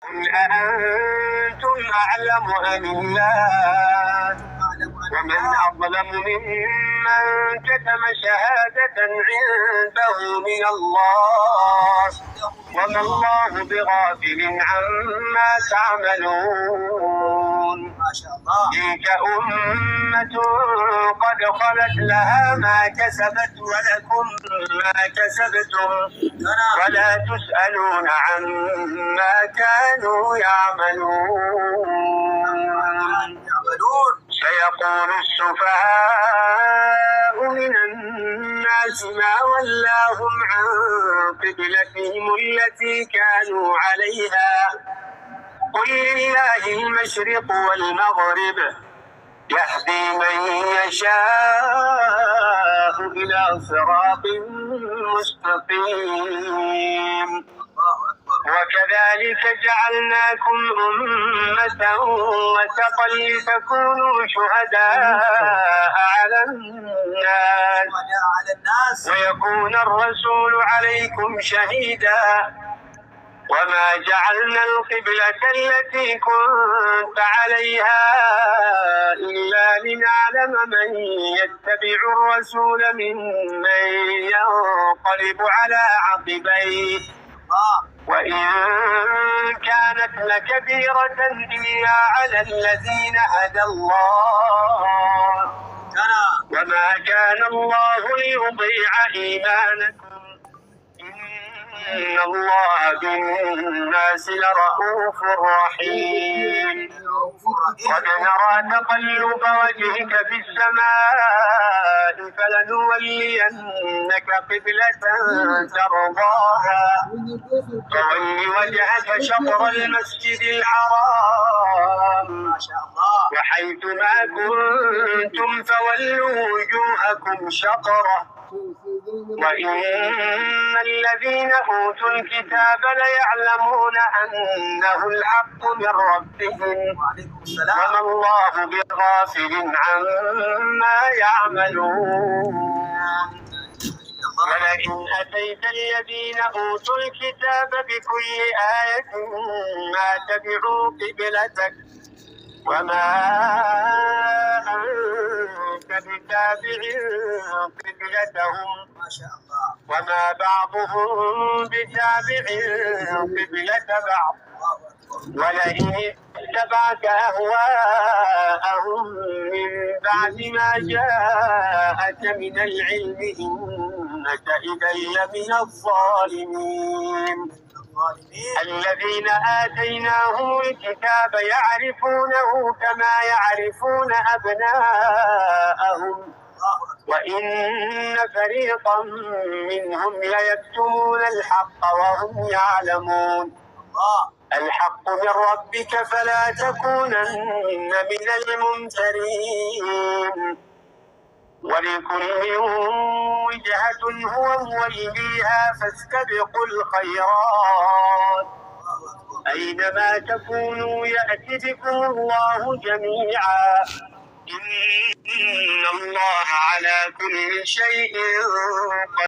قل أأنتم أعلم أم الله ومن أظلم ممن كتم شهادة عنده من الله وما الله بغافل عما تعملون. تلك أمة قد خلت لها ما كسبت ولكم ما كسبتم ولا تسألون عما كانوا يعملون. سيقول السفهاء من الناس ما ولاهم عن قبلتهم التي كانوا عليها قل لله المشرق والمغرب يهدي من يشاء إلى صراط مستقيم. وكذلك جعلناكم أمة وسطا لتكونوا شهداء على الناس ويكون الرسول عليكم شهيدا وما جعلنا القبلة التي كنت عليها إلا لنعلم من يتبع الرسول ممن ينقلب على عقبيه وإن كانت لكبيرة إلا على الذين هدى الله وما كان الله ليضيع إيمانكم إن الله بالناس لرءوف رحيم. قد نرى تقلب وجهك في السماء فلنولينك قبلة ترضاها فول وجهك شطر المسجد الحرام وحيث ما كنتم فولوا وجوهكم شطره وإن الذين أوتوا الكتاب ليعلمون أنه الحق من ربهم وما الله بغافل عما يعملون. ولئن أتيت الذين أوتوا الكتاب بكل آية ما تبعوا قبلتك وما أنت بتابع قبلتهم وما بعضهم بتابع قبلة بعض ولئن اتبعت أهواءهم من بعد ما جاءك من العلم إنك إذا لمن الظالمين. الذين آتيناهم الكتاب يعرفونه كما يعرفون أبناءهم وإن فريقا منهم ليكتمون الحق وهم يعلمون. الحق من ربك فلا تكونن من الممترين. ولكل وجهة هو موليها فاستبقوا الخيرات أينما تكونوا يأتي بكم الله جميعا إن الله على كل شيء قدير.